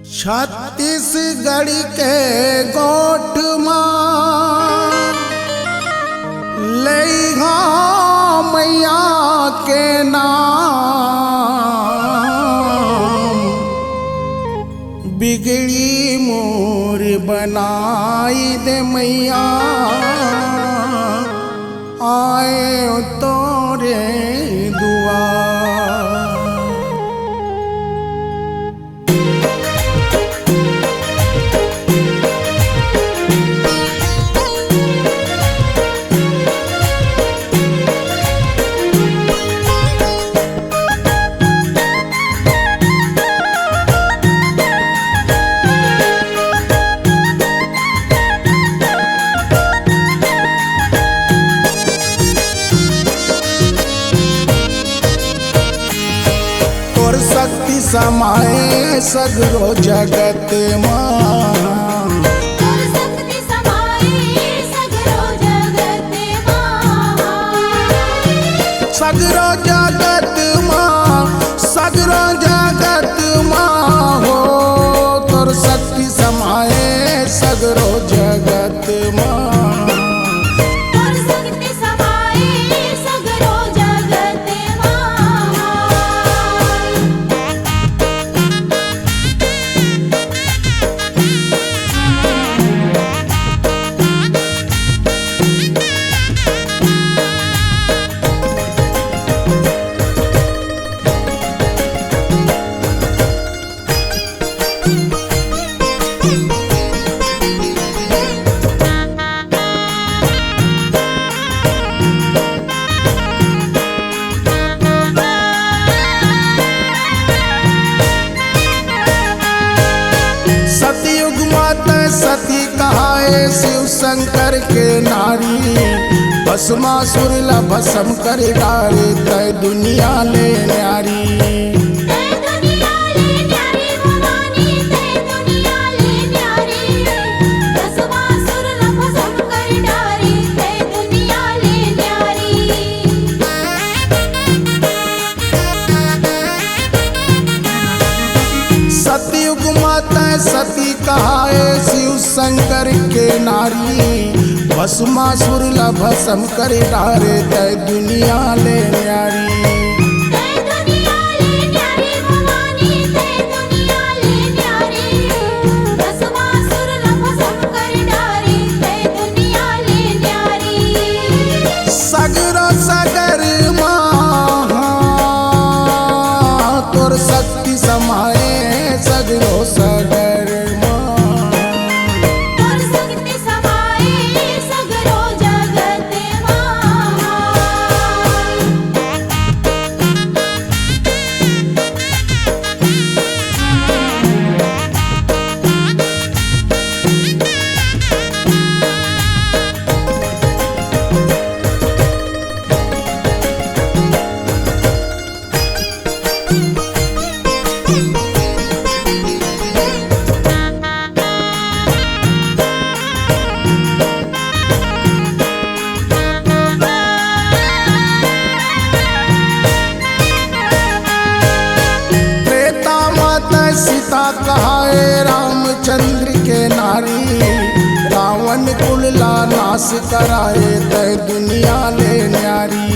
छत्तीसगढ़ के गोठ माँ लइहा मैया के नाम बिगड़ी मोर बनाई दे मैया आए तोरे दुआ। शक्ति समाए सगरो जगत माँ, शक्ति समाए सगरो जगत माँ, सगरो जगत माँ, सगरो जगत माँ हो। तोर शक्ति समाए सगरो जगत माँ, शक्ति समाए सगरो जगत माँ। सतयुग माता सती कहाए शिव शंकर के नारी, भस्मासुर ला भस्म कर डारे तय दुनिया ले न्यारी। सतयुग माता सती कहाए शिव शंकर के नारी, भस्मासुर ला भस्म कर डारे तय दुनिया ले न्यारी। सगरो सगर माँ तोर शक्ति समाए सगरो सगर माँ, शक्ति समाए सगरो जगत माँ। सीता कहाए रामचंद्र के नारी, रावण कुल ला नाश कराए तय दुनिया ले न्यारी।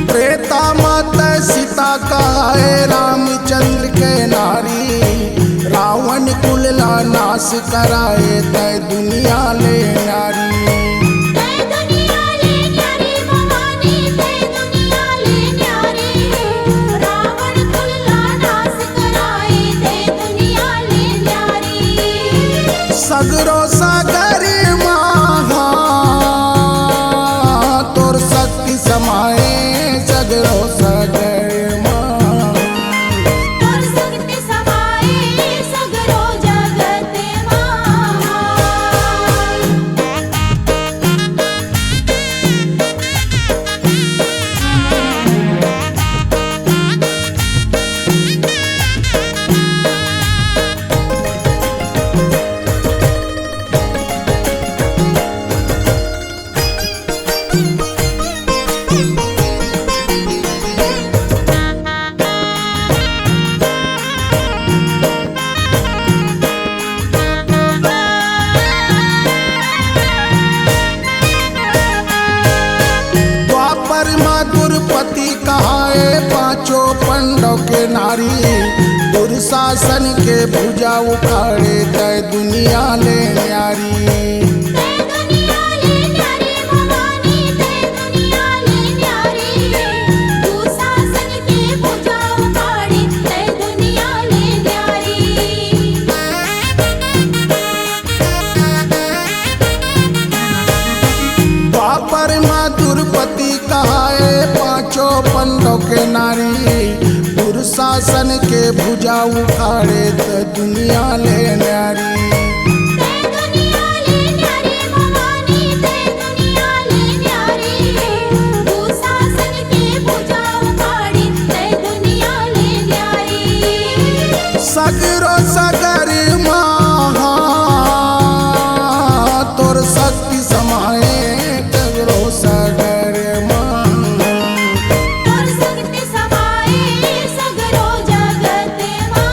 त्रेता माता सीता कहाए रामचंद्र के नारी, रावण कुल ला नाश कराए तय दुनिया ले न्यारी। सगरो सागर माँ तोर शक्ति समाए सगरो सागर माँ, शक्ति समाए सगरो जगत माँ। पंडों के नारी दुर्शासन के भुजा उखाड़े तय दुनिया ले न्यारी। तै दुनिया ले न्यारी भवानी, तै दुनिया ले न्यारी। दुशासन के भुजा उखाड़ी, तै दुनिया ले न्यारी। द्वापर माँ दुर्पति कहाए पांचों पंडों के नारी दुर्शासन के भुजा उखाड़े तय दुनिया ले न्यारी। तै दुनिया ले न्यारी भवानी, तै दुनिया ले न्यारी। दुशासन के भुजा उखाड़ी, तै दुनिया ले न्यारी। सगरो सगर माँ तोर शक्ति समाए सगरो सगर माँ। तोर शक्ति समाए सगरो जगत माँ।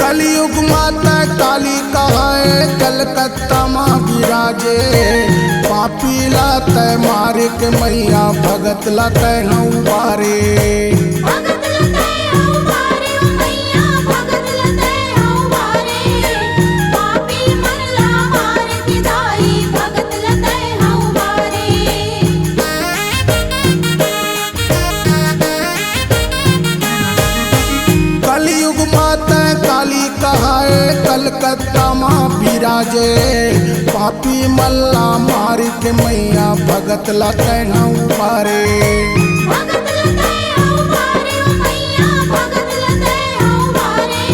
कलयुग माता काली कहाए कलकत्ता माँ विराजे पापी लातय मारे के मैया भगत लातय हूँ बारे। भगत लतै हौ बारे ओ मैया, भगत लतै हौ बारे। पापी मनला मार के दाई, भगत लतै हौ बारे। कलयुग माता काली कहाए कलकत्ता माँ विराजे पापी मल्ला मार के मैया भगत लातय हूँ बारे। भगत लतै हौ बारे ओ मैया, भगत लतै हौ बारे।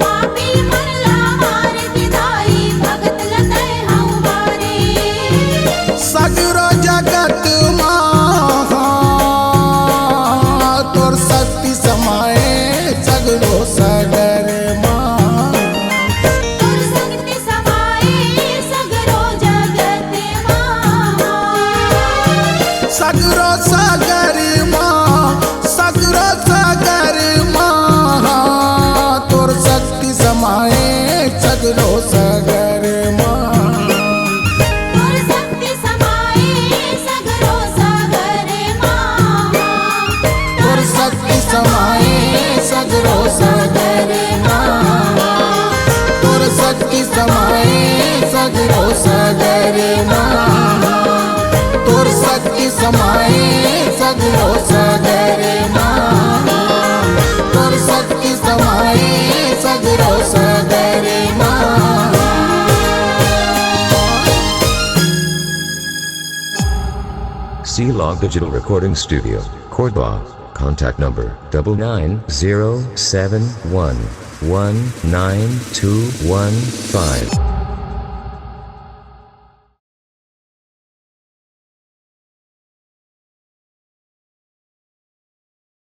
पापी मनला मार के दाई, भगत लतै हौ बारे। सगरो जगत माँ तोर शक्ति समाए सगरो सगर माँ। तोर शक्ति समाए सगरो जगत माँ। सगरो सगर माँ सगरो सगर माँ तोर शक्ति समाए सगरो सगर माँ। तोर शक्ति समाए सगरो सागर माँ। तोर शक्ति समाए सगरो सगर माँ। तोर शक्ति समाए सगरो सगर माँ। तोर शक्ति समाए सगरो सगर माँ। तोर शक्ति समाए सगरो सगर माँ। C-Log Digital Recording Studio, Cordoba. Contact number 99071192115.